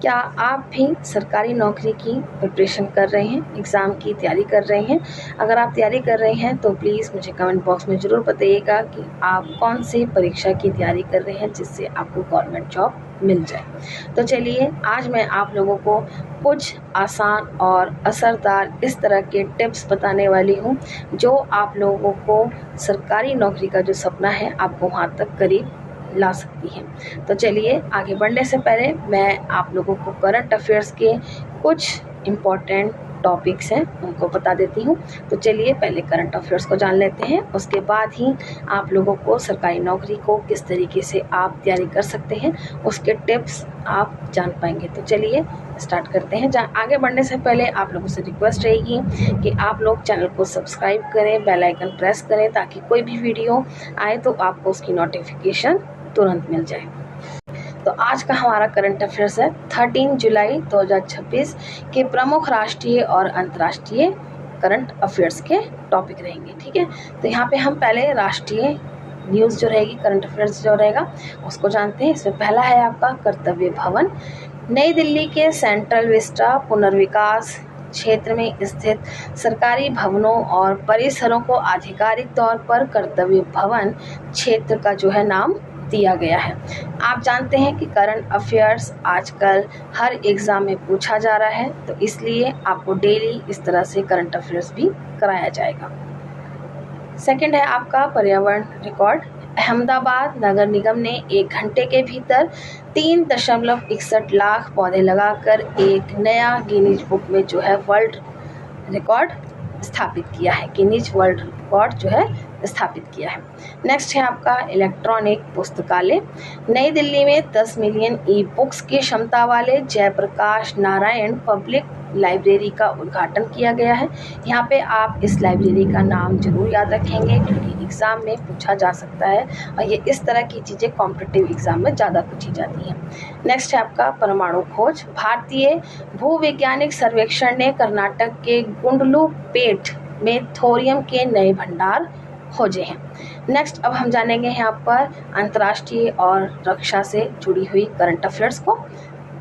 क्या आप भी सरकारी नौकरी की प्रिपरेशन कर रहे हैं, एग्ज़ाम की तैयारी कर रहे हैं? अगर आप तैयारी कर रहे हैं तो प्लीज़ मुझे कमेंट बॉक्स में ज़रूर बताइएगा कि आप कौन सी परीक्षा की तैयारी कर रहे हैं जिससे आपको गवर्नमेंट जॉब मिल जाए। तो चलिए आज मैं आप लोगों को कुछ आसान और असरदार इस तरह के टिप्स बताने वाली हूँ जो आप लोगों को सरकारी नौकरी का जो सपना है आपको वहाँ तक करीब ला सकती है। तो चलिए आगे बढ़ने से पहले मैं आप लोगों को करंट अफेयर्स के कुछ इम्पॉर्टेंट टॉपिक्स हैं उनको बता देती हूँ। तो चलिए पहले करंट अफेयर्स को जान लेते हैं, उसके बाद ही आप लोगों को सरकारी नौकरी को किस तरीके से आप तैयारी कर सकते हैं उसके टिप्स आप जान पाएंगे। तो चलिए स्टार्ट करते हैं। आगे बढ़ने से पहले आप लोगों से रिक्वेस्ट रहेगी कि आप लोग चैनल को सब्सक्राइब करें, बेल आइकन प्रेस करें ताकि कोई भी वीडियो आए तो आपको उसकी नोटिफिकेशन तुरंत मिल जाए। तो आज का हमारा करंट अफेयर्स है 13 जुलाई 2026 के प्रमुख राष्ट्रीय और अंतर्राष्ट्रीय करंट अफेयर्स के टॉपिक रहेंगे। ठीक है, तो यहाँ पे हम पहले राष्ट्रीय न्यूज़ जो रहेगी, करंट अफेयर्स जो रहेगा उसको जानते हैं। इसमें पहला है आपका कर्तव्य भवन। नई दिल्ली के सेंट्रल विस्टा पुनर्विकास क्षेत्र में स्थित सरकारी भवनों और परिसरों को आधिकारिक तौर पर कर्तव्य भवन क्षेत्र का जो है नाम दिया गया है। आप जानते हैं कि करंट अफेयर्स आजकल हर एग्ज़ाम में पूछा जा रहा है, तो इसलिए आपको डेली इस तरह से करंट अफेयर्स भी कराया जाएगा। सेकंड है आपका पर्यावरण रिकॉर्ड। अहमदाबाद नगर निगम ने 1 घंटे के भीतर 3.61 लाख पौधे लगाकर एक नया गिनीज बुक में जो है वर्ल्ड रिकॉर्ड स्थापित किया है। गिनीज वर्ल्ड रिकॉर्ड जो है स्थापित किया है। नेक्स्ट है आपका इलेक्ट्रॉनिक पुस्तकालय। नई दिल्ली में 10 मिलियन ई बुक्स की क्षमता वाले जयप्रकाश नारायण पब्लिक लाइब्रेरी का उद्घाटन किया गया है। यहाँ पे आप इस लाइब्रेरी का नाम जरूर याद रखेंगे क्योंकि एग्ज़ाम में पूछा जा सकता है और ये इस तरह की चीज़ें कॉम्पिटिटिव एग्ज़ाम में ज़्यादा पूछी जाती हैं। नेक्स्ट है आपका परमाणु खोज। भारतीय भूवैज्ञानिक सर्वेक्षण ने कर्नाटक के गुंडलुपेट में थोरियम के नए भंडार खोजे हैं। नेक्स्ट अब हम जानेंगे यहाँ पर अंतर्राष्ट्रीय और रक्षा से जुड़ी हुई करंट अफेयर्स को।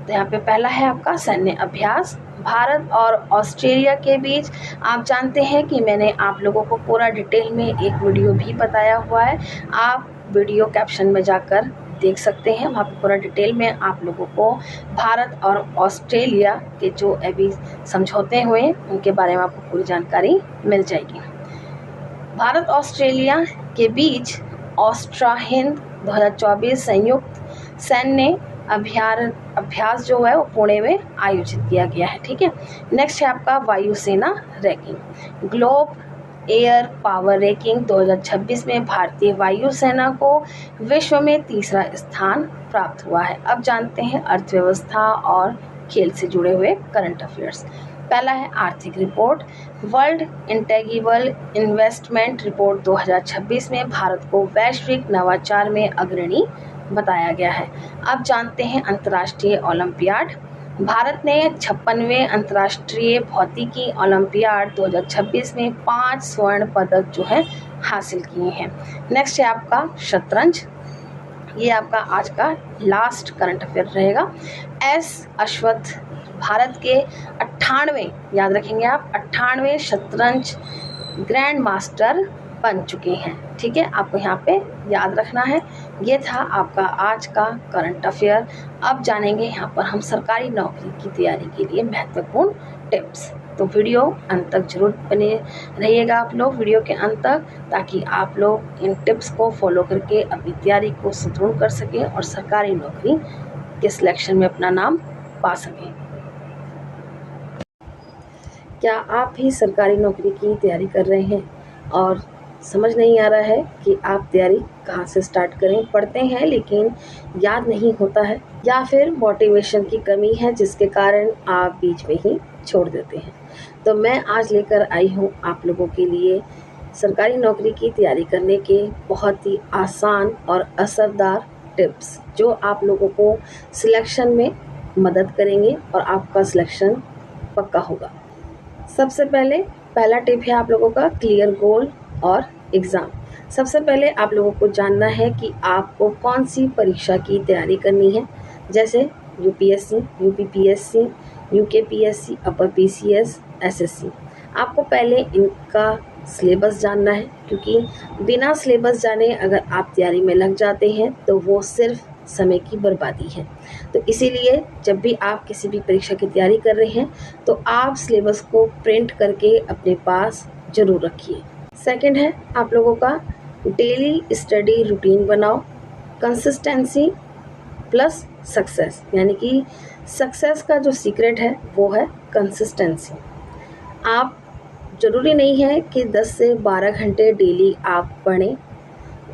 तो यहाँ पे पहला है आपका सैन्य अभ्यास भारत और ऑस्ट्रेलिया के बीच। आप जानते हैं कि मैंने आप लोगों को पूरा डिटेल में एक वीडियो भी बताया हुआ है, आप वीडियो कैप्शन में जाकर देख सकते हैं। वहाँ पे पूरा डिटेल में आप लोगों को भारत और ऑस्ट्रेलिया के जो अभी समझौते हुए उनके बारे में आपको पूरी जानकारी मिल जाएगी। भारत ऑस्ट्रेलिया के बीच ऑस्ट्रा हिंद 2024 संयुक्त सैन्य अभ्यास जो है वो पुणे में आयोजित किया गया है। ठीक है, नेक्स्ट है आपका वायुसेना ranking. Globe air power ranking 2026 में भारतीय वायुसेना को विश्व में तीसरा स्थान प्राप्त हुआ है। अब जानते हैं अर्थव्यवस्था और खेल से जुड़े हुए करंट अफेयर्स। पहला है आर्थिक report. World integrable investment report 2026 में भारत को वैश्विक नवाचार में अग्रणी बताया गया है। अब जानते हैं अंतर्राष्ट्रीय ओलंपियाड। भारत ने 56वें अंतर्राष्ट्रीय भौतिकी ओलंपियाड 2026 में 5 स्वर्ण पदक जो है हासिल किए हैं। नेक्स्ट है आपका शतरंज। ये आपका आज का लास्ट करंट अफेयर रहेगा। एस अश्वत्थ भारत के 98, याद रखेंगे आप, 98वें शतरंज ग्रैंड मास्टर बन चुके हैं। ठीक है, आपको यहाँ पे याद रखना है। ये था आपका आज का करंट अफेयर। अब जानेंगे यहाँ पर हम सरकारी नौकरी की तैयारी के लिए महत्वपूर्ण टिप्स। तो वीडियो अंत तक जरूर बने रहिएगा आप लोग वीडियो के अंत तक, ताकि आप लोग इन टिप्स को फॉलो करके अपनी तैयारी को सुदृढ़ कर सकें और सरकारी नौकरी के सिलेक्शन में अपना नाम पा सकें। क्या आप भी सरकारी नौकरी की तैयारी कर रहे हैं और समझ नहीं आ रहा है कि आप तैयारी कहाँ से स्टार्ट करें? पढ़ते हैं लेकिन याद नहीं होता है, या फिर मोटिवेशन की कमी है जिसके कारण आप बीच में ही छोड़ देते हैं। तो मैं आज लेकर आई हूँ आप लोगों के लिए सरकारी नौकरी की तैयारी करने के बहुत ही आसान और असरदार टिप्स जो आप लोगों को सिलेक्शन में मदद करेंगे और आपका सिलेक्शन पक्का होगा। सबसे पहला टिप है आप लोगों का क्लियर गोल और एग्ज़ाम। सबसे पहले आप लोगों को जानना है कि आपको कौन सी परीक्षा की तैयारी करनी है। जैसे UPSC, UPPSC, UKPSC, upper PCS, SSC. आपको पहले इनका सिलेबस जानना है, क्योंकि बिना सिलेबस जाने अगर आप तैयारी में लग जाते हैं तो वो सिर्फ समय की बर्बादी है। तो इसीलिए जब भी आप किसी भी परीक्षा की तैयारी कर रहे हैं तो आप सिलेबस को प्रिंट करके अपने पास ज़रूर रखिए। सेकंड है आप लोगों का डेली स्टडी रूटीन बनाओ। कंसिस्टेंसी प्लस सक्सेस, यानी कि सक्सेस का जो सीक्रेट है वो है कंसिस्टेंसी। आप ज़रूरी नहीं है कि 10 से 12 घंटे डेली आप पढ़ें,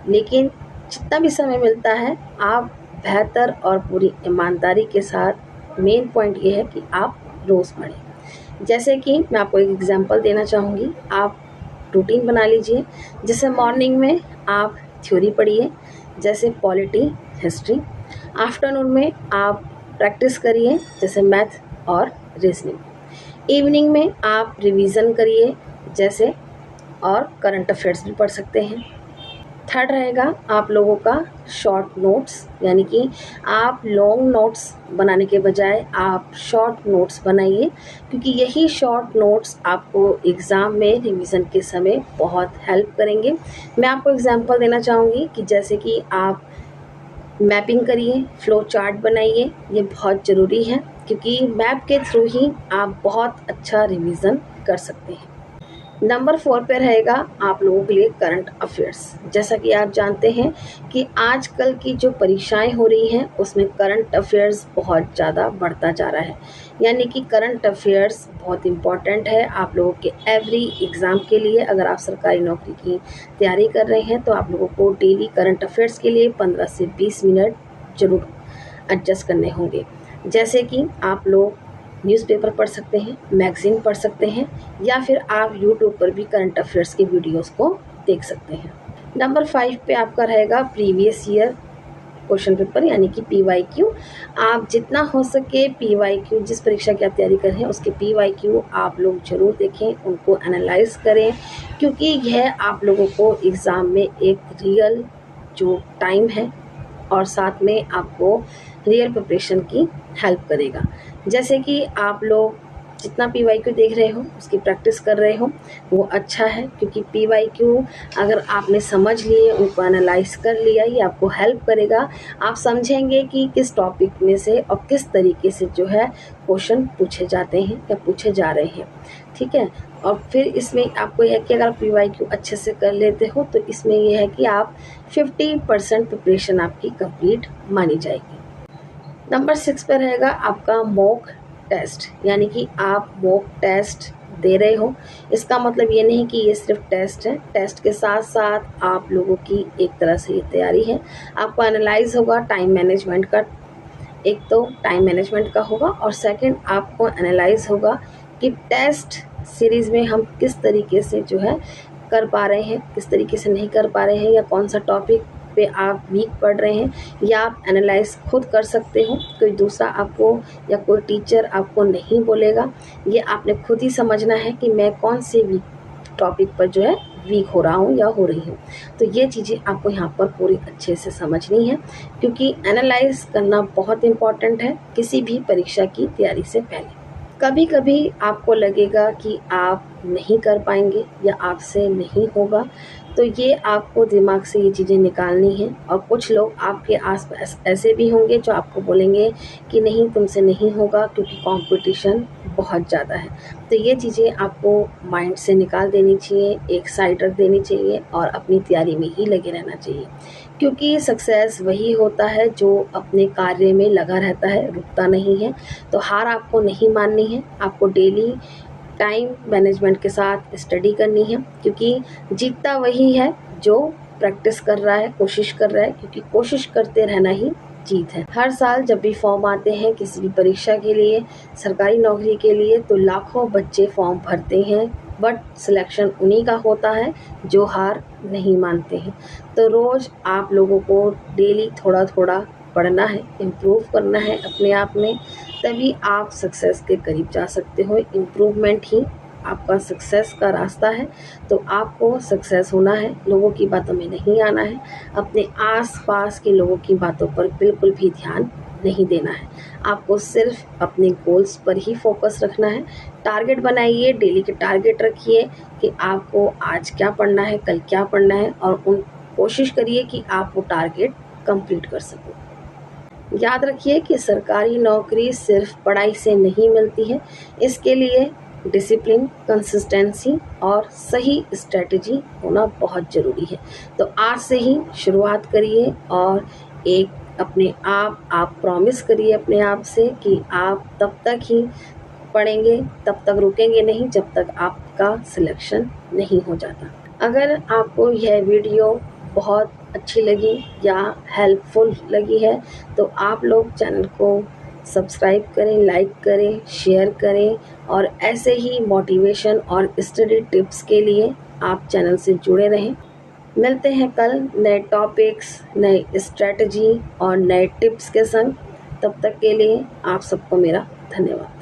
लेकिन जितना भी समय मिलता है आप बेहतर और पूरी ईमानदारी के साथ, मेन पॉइंट ये है कि आप रोज़ पढ़ें। जैसे कि मैं आपको एक एग्जांपल देना चाहूँगी। आप रूटीन बना लीजिए, जैसे मॉर्निंग में आप थ्योरी पढ़िए, जैसे पॉलिटी, हिस्ट्री। आफ्टरनून में आप प्रैक्टिस करिए, जैसे मैथ और रीजनिंग। इवनिंग में आप रिवीजन करिए, जैसे और करंट अफेयर्स भी पढ़ सकते हैं। थर्ड रहेगा आप लोगों का शॉर्ट नोट्स, यानी कि आप लॉन्ग नोट्स बनाने के बजाय आप शॉर्ट नोट्स बनाइए, क्योंकि यही शॉर्ट नोट्स आपको एग्ज़ाम में रिवीजन के समय बहुत हेल्प करेंगे। मैं आपको एग्जांपल देना चाहूँगी कि जैसे कि आप मैपिंग करिए, फ्लो चार्ट बनाइए, ये बहुत ज़रूरी है, क्योंकि मैप के थ्रू ही आप बहुत अच्छा रिवीजन कर सकते हैं। नंबर 4 पे रहेगा आप लोगों के लिए करंट अफेयर्स। जैसा कि आप जानते हैं कि आजकल की जो परीक्षाएं हो रही हैं उसमें करंट अफेयर्स बहुत ज़्यादा बढ़ता जा रहा है, यानी कि करंट अफेयर्स बहुत इम्पॉर्टेंट है आप लोगों के एवरी एग्ज़ाम के लिए। अगर आप सरकारी नौकरी की तैयारी कर रहे हैं तो आप लोगों को डेली करंट अफेयर्स के लिए 15 से 20 मिनट ज़रूर एडजस्ट करने होंगे। जैसे कि आप लोग न्यूज़पेपर पढ़ सकते हैं, मैगज़ीन पढ़ सकते हैं, या फिर आप यूट्यूब पर भी करंट अफेयर्स के वीडियोस को देख सकते हैं। नंबर 5 पे आपका रहेगा प्रीवियस ईयर क्वेश्चन पेपर, यानी कि पीवाईक्यू। आप जितना हो सके पीवाईक्यू, जिस परीक्षा की आप तैयारी कर रहे हैं उसके पीवाईक्यू आप लोग ज़रूर देखें, उनको एनालाइज करें, क्योंकि यह आप लोगों को एग्ज़ाम में एक रियल जो टाइम है और साथ में आपको रियल प्रिपरेशन की हेल्प करेगा। जैसे कि आप लोग जितना पीवाईक्यू देख रहे हो, उसकी प्रैक्टिस कर रहे हो, वो अच्छा है, क्योंकि पीवाईक्यू अगर आपने समझ लिए, उनको एनालाइज कर लिया, ये आपको हेल्प करेगा। आप समझेंगे कि किस टॉपिक में से और किस तरीके से जो है क्वेश्चन पूछे जाते हैं या पूछे जा रहे हैं, ठीक है। और फिर इसमें आपको यह है कि अगर पीवाईक्यू अच्छे से कर लेते हो तो इसमें यह है कि आप 50% प्रिपरेशन आपकी कंप्लीट मानी जाएगी। नंबर 6 पर रहेगा आपका मॉक टेस्ट, यानी कि आप मॉक टेस्ट दे रहे हो। इसका मतलब ये नहीं कि ये सिर्फ टेस्ट है, टेस्ट के साथ साथ आप लोगों की एक तरह से ये तैयारी है। आपको एनालाइज होगा टाइम मैनेजमेंट का, एक तो टाइम मैनेजमेंट का होगा, और सेकंड आपको एनालाइज होगा कि टेस्ट सीरीज़ में हम किस तरीके से जो है कर पा रहे हैं, किस तरीके से नहीं कर पा रहे हैं, या कौन सा टॉपिक पे आप वीक पढ़ रहे हैं, या आप एनालाइज खुद कर सकते हो। कोई दूसरा आपको या कोई टीचर आपको नहीं बोलेगा, ये आपने खुद ही समझना है कि मैं कौन से वीक टॉपिक पर जो है वीक हो रहा हूँ या हो रही हूँ। तो ये चीज़ें आपको यहाँ पर पूरी अच्छे से समझनी है, क्योंकि एनालाइज करना बहुत इम्पॉर्टेंट है किसी भी परीक्षा की तैयारी से पहले। कभी कभी आपको लगेगा कि आप नहीं कर पाएंगे या आपसे नहीं होगा, तो ये आपको दिमाग से ये चीज़ें निकालनी है। और कुछ लोग आपके आसपास ऐसे भी होंगे जो आपको बोलेंगे कि नहीं तुमसे नहीं होगा, क्योंकि कंपटीशन बहुत ज़्यादा है। तो ये चीज़ें आपको माइंड से निकाल देनी चाहिए, एक साइड रख देनी चाहिए और अपनी तैयारी में ही लगे रहना चाहिए, क्योंकि सक्सेस वही होता है जो अपने कार्य में लगा रहता है, रुकता नहीं है। तो हार आपको नहीं माननी है, आपको डेली टाइम मैनेजमेंट के साथ स्टडी करनी है, क्योंकि जीतता वही है जो प्रैक्टिस कर रहा है, कोशिश कर रहा है, क्योंकि कोशिश करते रहना ही जीत है। हर साल जब भी फॉर्म आते हैं किसी भी परीक्षा के लिए, सरकारी नौकरी के लिए, तो लाखों बच्चे फॉर्म भरते हैं, बट सिलेक्शन उन्हीं का होता है जो हार नहीं मानते हैं। तो रोज़ आप लोगों को डेली थोड़ा थोड़ा पढ़ना है, इम्प्रूव करना है अपने आप में, तभी आप सक्सेस के करीब जा सकते हो। इम्प्रूवमेंट ही आपका सक्सेस का रास्ता है। तो आपको सक्सेस होना है, लोगों की बातों में नहीं आना है, अपने आसपास के लोगों की बातों पर बिल्कुल भी ध्यान नहीं देना है। आपको सिर्फ अपने गोल्स पर ही फोकस रखना है। टारगेट बनाइए, डेली के टारगेट रखिए कि आपको आज क्या पढ़ना है, कल क्या पढ़ना है, और कोशिश करिए कि आप वो टारगेट कंप्लीट कर सकें। याद रखिए कि सरकारी नौकरी सिर्फ पढ़ाई से नहीं मिलती है। इसके लिए डिसिप्लिन, कंसिस्टेंसी और सही स्ट्रेटजी होना बहुत ज़रूरी है। तो आज से ही शुरुआत करिए और एक आप प्रॉमिस करिए अपने आप से कि आप तब तक ही पढ़ेंगे, तब तक रुकेंगे नहीं जब तक आपका सिलेक्शन नहीं हो जाता। अगर आपको यह वीडियो बहुत अच्छी लगी या हेल्पफुल लगी है तो आप लोग चैनल को सब्सक्राइब करें, लाइक करें, शेयर करें, और ऐसे ही मोटिवेशन और स्टडी टिप्स के लिए आप चैनल से जुड़े रहें। मिलते हैं कल नए टॉपिक्स, नए स्ट्रेटजी और नए टिप्स के संग। तब तक के लिए आप सबको मेरा धन्यवाद।